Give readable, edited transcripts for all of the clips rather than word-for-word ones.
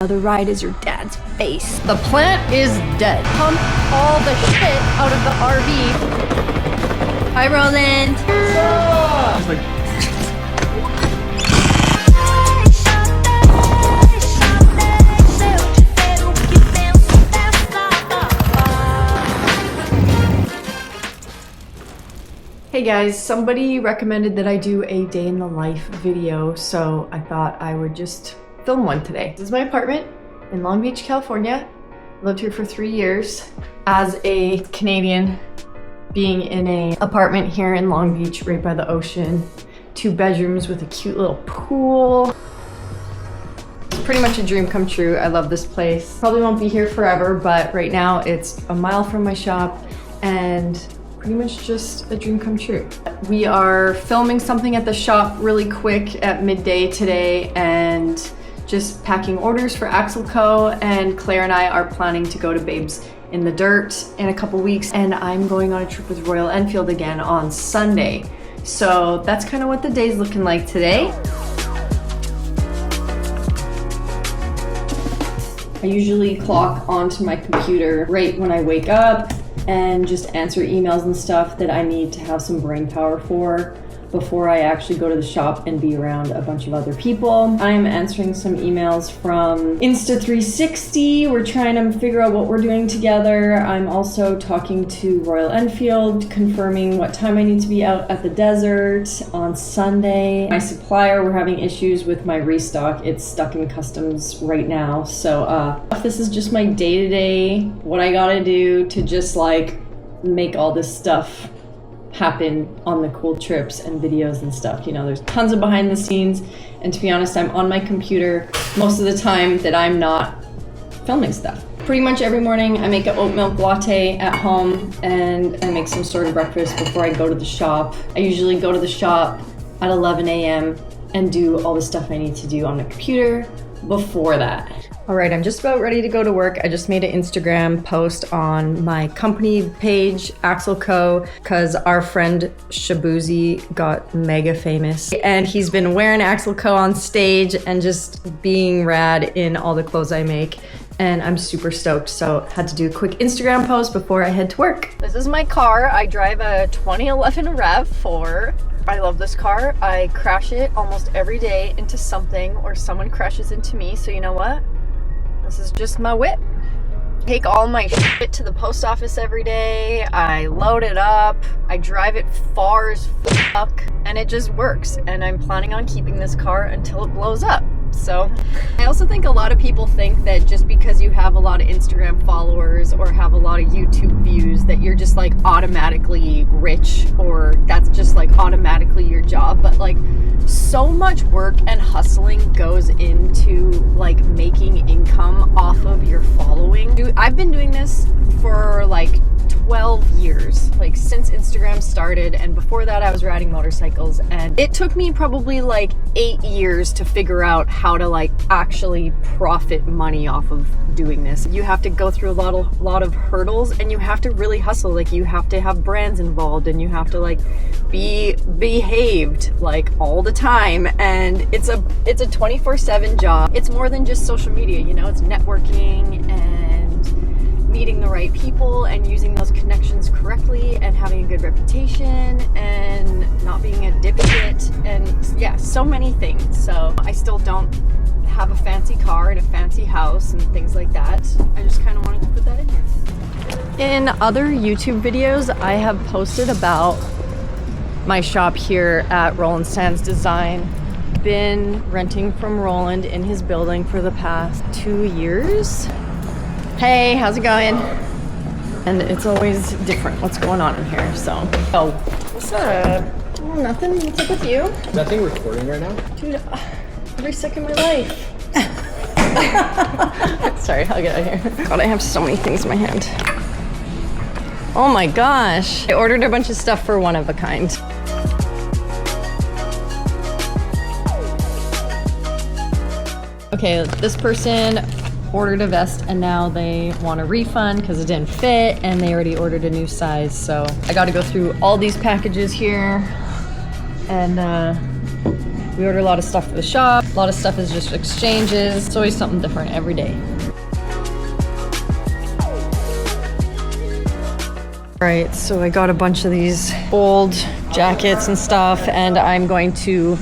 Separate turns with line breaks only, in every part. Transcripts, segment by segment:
The ride is your dad's face.
The plant is dead.
Pump all the shit out of the RV. Hi, Roland.
It's like,
Hey guys, somebody recommended that I do a day in the life video, so I thought I would just film one today. This is my apartment in Long Beach, California. Lived here for 3 years. As a Canadian, being in an apartment here in Long Beach, right by the ocean, 2 bedrooms with a cute little pool. It's pretty much a dream come true. I love this place. Probably won't be here forever, but right now it's a mile from my shop and pretty much just a dream come true. We are filming something at the shop really quick at midday today and just packing orders for Axel Co. And Claire and I are planning to go to Babes in the Dirt in a couple weeks, and I'm going on a trip with Royal Enfield again on Sunday. So that's kind of what the day's looking like today. I usually clock onto my computer right when I wake up and just answer emails and stuff that I need to have some brain power for before I actually go to the shop and be around a bunch of other people. I'm answering some emails from Insta360. We're trying to figure out what we're doing together. I'm also talking to Royal Enfield, confirming what time I need to be out at the desert on Sunday. My supplier, we're having issues with my restock. It's stuck in customs right now. So this is just my day-to-day, what I gotta do to just like make all this stuff happen on the cool trips and videos and stuff. You know, there's tons of behind the scenes, and to be honest, I'm on my computer most of the time that I'm not filming stuff. Pretty much every morning I make an oat milk latte at home and I make some sort of breakfast before I go to the shop. I usually go to the shop at 11 a.m. and do all the stuff I need to do on the computer before that. All right, I'm just about ready to go to work. I just made an Instagram post on my company page, Axel Co., because our friend Shabuzi got mega famous. And he's been wearing Axel Co. on stage and just being rad in all the clothes I make. And I'm super stoked, so had to do a quick Instagram post before I head to work. This is my car. I drive a 2011 RAV4. I love this car. I crash it almost every day into something, or someone crashes into me, so you know what? This is just my whip. Take all my shit to the post office every day. I load it up. I drive it far as fuck, and it just works. And I'm planning on keeping this car until it blows up. So I also think a lot of people think that just because you have a lot of Instagram followers or have a lot of YouTube views that you're just like automatically rich, or that's just like automatically your job. But like, so much work and hustling goes into like making income off of your following. I've been doing this for like 12 years, like since Instagram started, and before that I was riding motorcycles, and it took me probably like 8 years to figure out how to like actually profit money off of doing this. You have to go through a lot of hurdles, and you have to really hustle. Like, you have to have brands involved, and you have to like be behaved like all the time, and it's a 24/7 job. It's more than just social media, you know, it's networking and meeting the right people and using those connections correctly and having a good reputation and not being a dipshit, and yeah, so many things. So I still don't have a fancy car and a fancy house and things like that. I just kind of wanted to put that in here. In other YouTube videos, I have posted about my shop here at Roland Sands Design. Been renting from Roland in his building for the past 2 years. Hey, how's it going? And it's always different what's going on in here, so. Oh, what's up? Oh, nothing. What's up with you?
Is that thing recording right now?
Dude, every second of my life. Sorry, I'll get out of here. God, I have so many things in my hand. Oh my gosh. I ordered a bunch of stuff for One of a Kind. Okay, this person ordered a vest and now they want a refund because it didn't fit, and they already ordered a new size. So I got to go through all these packages here and
We order a lot of stuff for the shop. A lot of stuff is just exchanges. It's always something different every day. Right, so I got a bunch of these old jackets and stuff, and I'm going to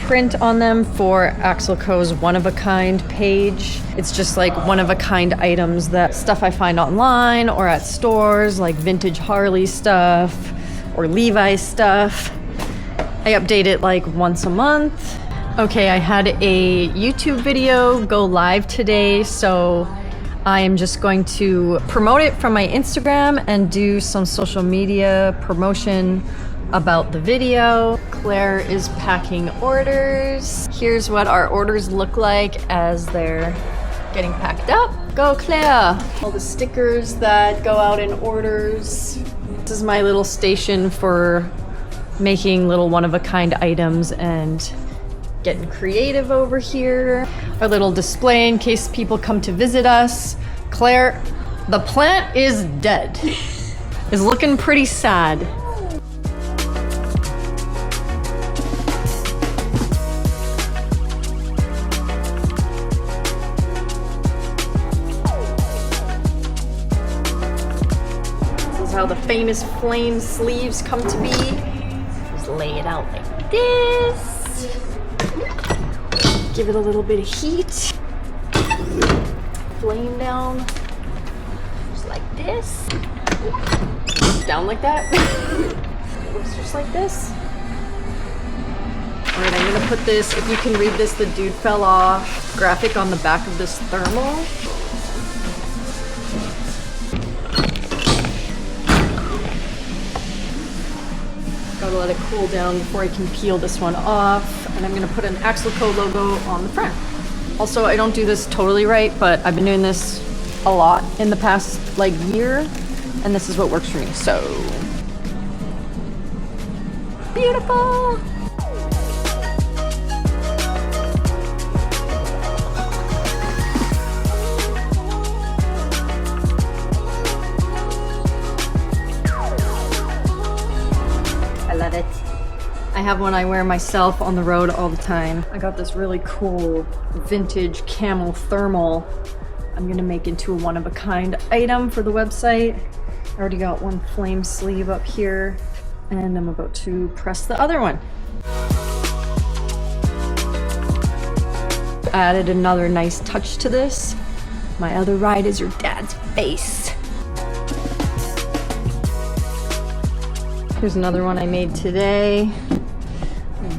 print on them for Axel Co.'s one-of-a-kind page. It's just like one-of-a-kind items, that stuff I find online or at stores, like vintage Harley stuff or Levi's stuff. I update it like once a month. Okay, I had a YouTube video go live today, so I am just going to promote it from my Instagram and do some social media promotion about the video. Claire is packing orders. Here's what our orders look like as they're getting packed up. Go Claire! All the stickers that go out in orders. This is my little station for making little one-of-a-kind items and getting creative over here. Our little display in case people come to visit us. Claire, the plant is dead. Is looking pretty sad. This is how the famous flame sleeves come to be. Just lay it out like this. Give it a little bit of heat. Flame down. Just like this. Down like that. Looks just like this. Alright, I'm gonna put this, if you can read this, the dude fell off graphic on the back of this thermal. Gotta let it cool down before I can peel this one off. And I'm gonna put an Axel Co logo on the front. Also, I don't do this totally right, but I've been doing this a lot in the past like year, and this is what works for me, so. Beautiful! I love it. I have one I wear myself on the road all the time. I got this really cool vintage camel thermal. I'm gonna make into a one-of-a-kind item for the website. I already got one flame sleeve up here, and I'm about to press the other one. Added another nice touch to this. My other ride is your dad's face. Here's another one I made today.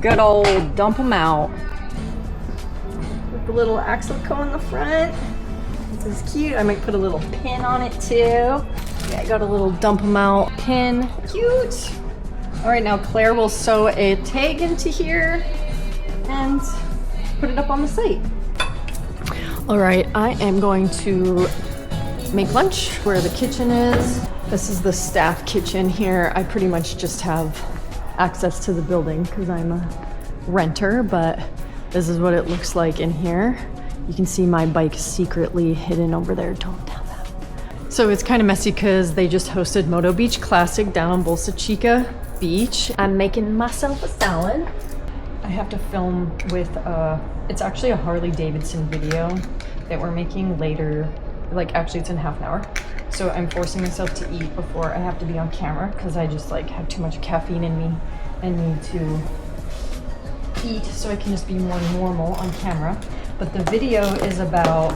Good old dump them out. With the little Axel Co in the front. This is cute. I might put a little pin on it too. Yeah, I got a little dump them out pin. Cute. All right, now Claire will sew a tag into here and put it up on the site. All right, I am going to make lunch where the kitchen is. This is the staff kitchen here. I pretty much just have access to the building because I'm a renter, but this is what it looks like in here. You can see my bike secretly hidden over there. Don't tell them. So it's kind of messy because they just hosted Moto Beach Classic down on Bolsa Chica Beach. I'm making myself a salad. I have to film with, it's actually a Harley Davidson video that we're making later. Like actually it's in half an hour. So I'm forcing myself to eat before I have to be on camera because I just like have too much caffeine in me and need to eat so I can just be more normal on camera. But the video is about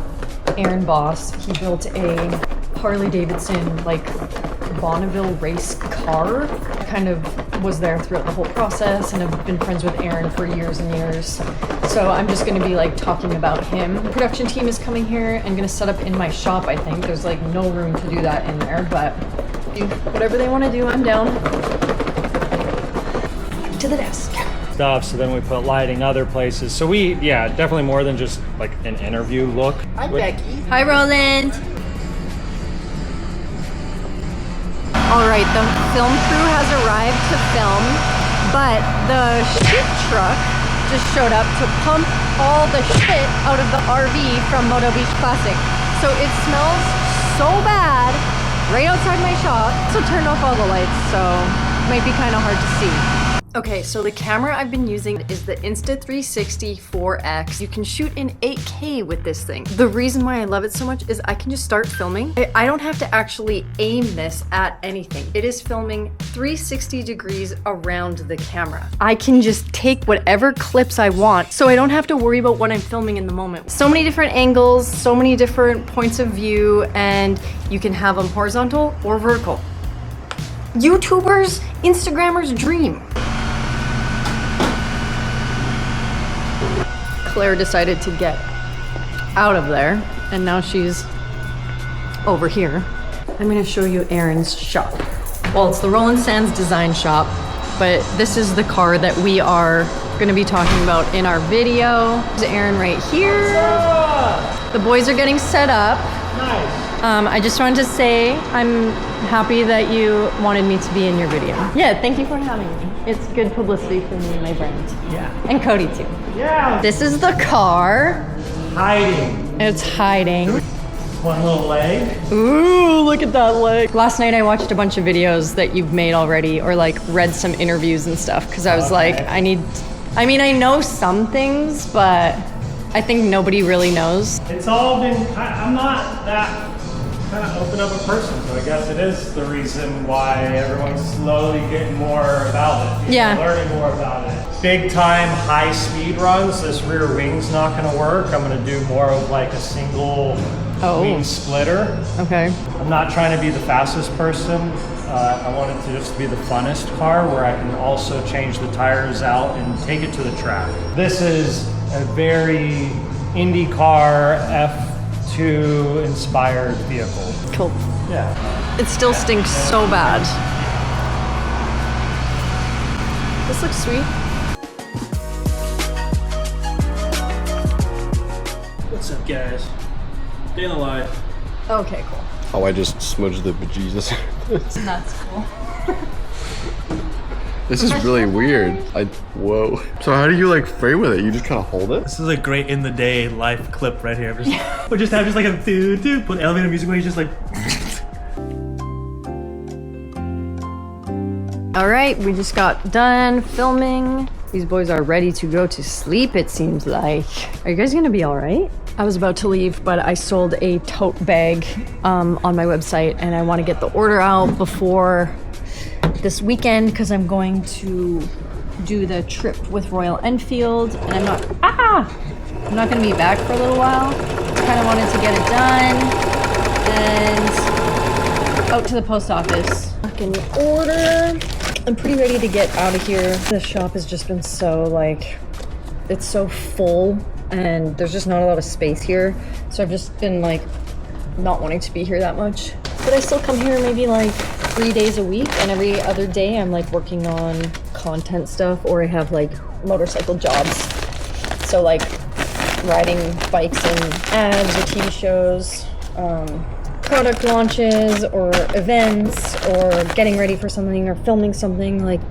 Aaron Boss. He built a Harley Davidson like Bonneville race car. I kind of was there throughout the whole process and have been friends with Aaron for years and years. So I'm just gonna be like talking about him. The production team is coming here and gonna set up in my shop, I think. There's like no room to do that in there, but do whatever they wanna do, I'm down. To the desk.
Stuff, so then we put lighting other places. So we, yeah, definitely more than just like an interview look.
Hi, Becky.
Hi, Roland. All right, the film crew has arrived to film, but the shit truck just showed up to pump all the shit out of the RV from Moto Beach Classic. So it smells so bad right outside my shop. So turned off all the lights, so it might be kind of hard to see.
Okay, so the camera I've been using is the Insta360 4X. You can shoot in 8K with this thing. The reason why I love it so much is I can just start filming. I don't have to actually aim this at anything. It is filming 360 degrees around the camera. I can just take whatever clips I want, so I don't have to worry about what I'm filming in the moment. So many different angles, so many different points of view, and you can have them horizontal or vertical. YouTubers, Instagrammers' dream. Claire decided to get out of there, and now she's over here. I'm gonna show you Aaron's shop. Well, it's the Roland Sands design shop, but this is the car that we are gonna be talking about in our video. There's Aaron right here. The boys are getting set up.
Nice.
I just wanted to say I'm happy that you wanted me to be in your video. Yeah, thank you for having me. It's good publicity for me and my brand.
Yeah.
And Cody too.
Yeah.
This is the car.
Hiding.
It's hiding.
One little leg.
Ooh, look at that leg. Last night I watched a bunch of videos that you've made already, or like read some interviews and stuff, because I was like, I know some things, but I think nobody really knows.
It's all been, I'm not that kind of open up a person, so I guess it is the reason why everyone's slowly getting more about it. People learning more about it. Big time high speed runs, this rear wing's not gonna work. I'm gonna do more of like a single wing splitter.
Okay.
I'm not trying to be the fastest person. I want it to just be the funnest car where I can also change the tires out and take it to the track. This is a very IndyCar F2 inspired vehicle.
Cool.
Yeah.
It still stinks so bad. This looks sweet.
What's up, guys? Day in the life.
Okay, cool.
Oh, I just smudged the bejesus.
That's cool.
This is really weird. Whoa. So how do you like frame with it? You just kind of hold it?
This is a great in the day life clip right here. Or just have like a put elevator music where he's just like.
All right, we just got done filming. These boys are ready to go to sleep, it seems like. Are you guys gonna be all right? I was about to leave, but I sold a tote bag on my website, and I want to get the order out before this weekend because I'm going to do the trip with Royal Enfield, and I'm not gonna be back for a little while. Kind of wanted to get it done and out to the post office. Fucking order. I'm pretty ready to get out of here. The shop has just been so it's so full, and there's just not a lot of space here. So I've just been like not wanting to be here that much. But I still come here maybe like 3 days a week, and every other day I'm like working on content stuff, or I have like motorcycle jobs. So like riding bikes in ads or TV shows, product launches or events, or getting ready for something or filming something. Like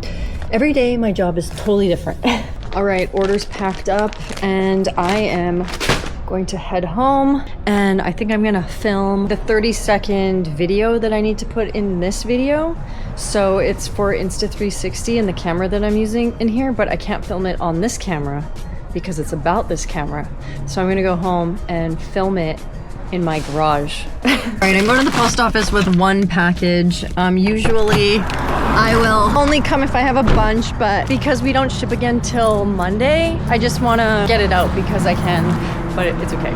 every day my job is totally different. All right, orders packed up, and I am going to head home, and I think I'm gonna film the 30-second video that I need to put in this video. So it's for Insta360 and the camera that I'm using in here, but I can't film it on this camera because it's about this camera. So I'm gonna go home and film it in my garage. All right, I'm going to the post office with one package. Usually I will only come if I have a bunch, but because we don't ship again till Monday, I just want to get it out because I can, but it's okay.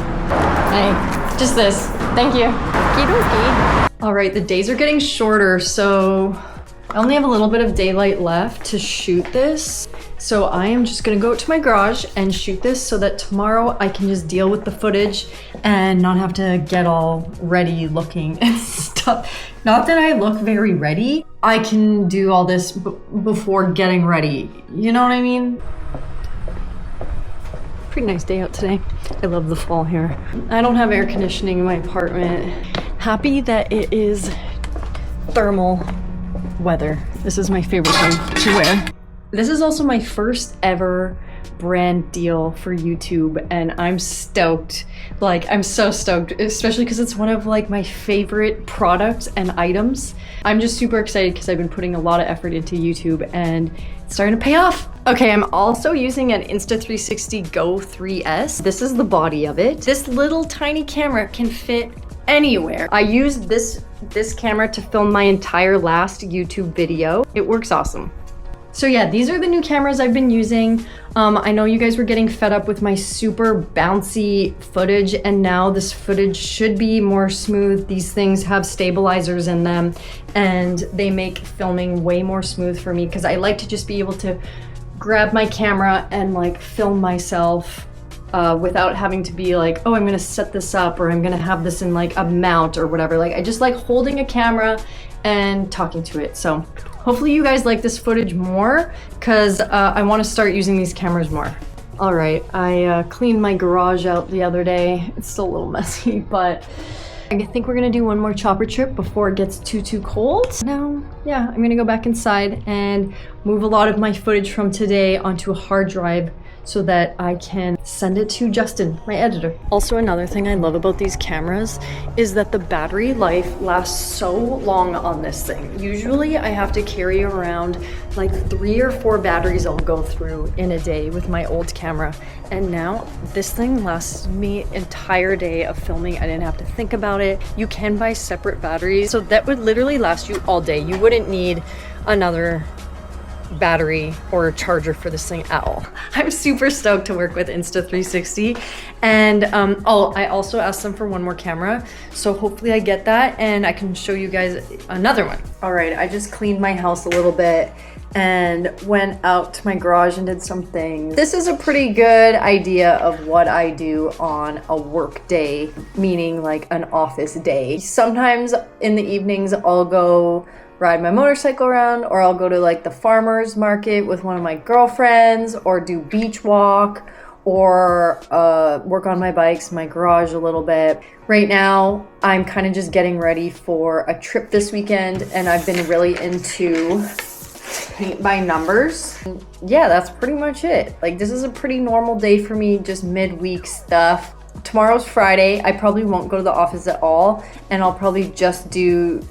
Hey, just this. Thank you. Okie dokie. All right, the days are getting shorter, so I only have a little bit of daylight left to shoot this. So I am just gonna go out to my garage and shoot this so that tomorrow I can just deal with the footage and not have to get all ready looking and stuff. Not that I look very ready. I can do all this before getting ready. You know what I mean? Pretty nice day out today. I love the fall here. I don't have air conditioning in my apartment. Happy that it is thermal weather. This is my favorite thing to wear. This is also my first ever brand deal for YouTube, and I'm stoked. Like, I'm so stoked, especially because it's one of like my favorite products and items. I'm just super excited because I've been putting a lot of effort into YouTube, and
It's starting to pay off. Okay, I'm also using an Insta360 Go 3S. This is the body of it. This little tiny camera can fit anywhere. I used this camera to film my entire last YouTube video. It works awesome. So yeah, these are the new cameras I've been using. I know you guys were getting fed up with my super bouncy footage, and now this footage should be more smooth. These things have stabilizers in them and they make filming way more smooth for me because I like to just be able to grab my camera and like film myself without having to be like, oh, I'm gonna set this up or I'm gonna have this in like a mount or whatever. Like I just like holding a camera and talking to it. So hopefully you guys like this footage more because I want to start using these cameras more. All right, I cleaned my garage out the other day. It's still a little messy, but I think we're gonna do one more chopper trip before it gets too cold. Now, yeah, I'm gonna go back inside and move a lot of my footage from today onto a hard drive so that I can send it to Justin, my editor. Also, another thing I love about these cameras is that the battery life lasts so long on this thing. Usually I have to carry around like 3 or 4 batteries I'll go through in a day with my old camera. And now this thing lasts me entire day of filming. I didn't have to think about it. You can buy separate batteries. So that would literally last you all day. You wouldn't need another battery or a charger for this thing at all. I'm super stoked to work with Insta360, and I also asked them for one more camera, so hopefully I get that and I can show you guys another one. All right, I just cleaned my house a little bit and went out to my garage and did some things. This is a pretty good idea of what I do on a work day, meaning like an office day. Sometimes in the evenings I'll go ride my motorcycle around, or I'll go to like the farmer's market with one of my girlfriends, or do beach walk, or work on my bikes in my garage a little bit. Right now, I'm kind of just getting ready for a trip this weekend, and I've been really into paint by numbers. Yeah, that's pretty much it. Like, this is a pretty normal day for me, just midweek stuff. Tomorrow's Friday. I probably won't go to the office at all, and I'll probably just do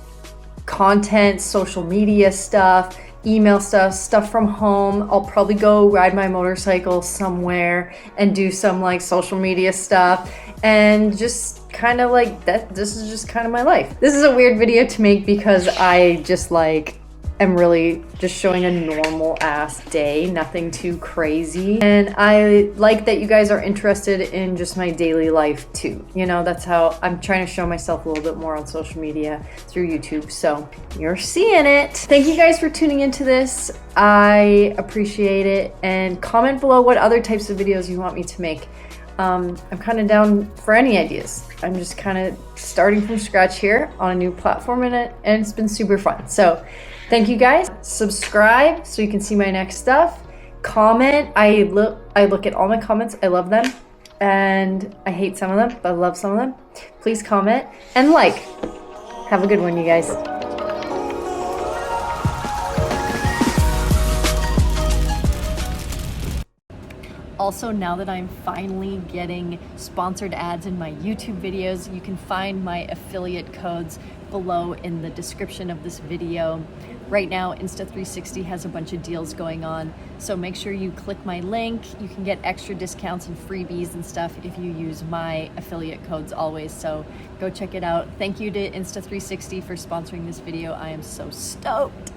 content, social media stuff, email stuff from home. I'll probably go ride my motorcycle somewhere and do some like social media stuff, and just kind of like that. This is just kind of my life. This is a weird video to make because I just like am really just showing a normal ass day, nothing too crazy. And I like that you guys are interested in just my daily life too. You know, that's how I'm trying to show myself a little bit more on social media through YouTube. So you're seeing it. Thank you guys for tuning into this. I appreciate it. And comment below what other types of videos you want me to make. I'm kind of down for any ideas. I'm just kind of starting from scratch here on a new platform, and it's been super fun. So thank you guys. Subscribe so you can see my next stuff. Comment. I look at all my comments. I love them, and I hate some of them, but I love some of them. Please comment and like. Have a good one, you guys. Also, now that I'm finally getting sponsored ads in my YouTube videos, you can find my affiliate codes below in the description of this video. Right now, Insta360 has a bunch of deals going on, so make sure you click my link. You can get extra discounts and freebies and stuff if you use my affiliate codes always, so go check it out. Thank you to Insta360 for sponsoring this video. I am so stoked.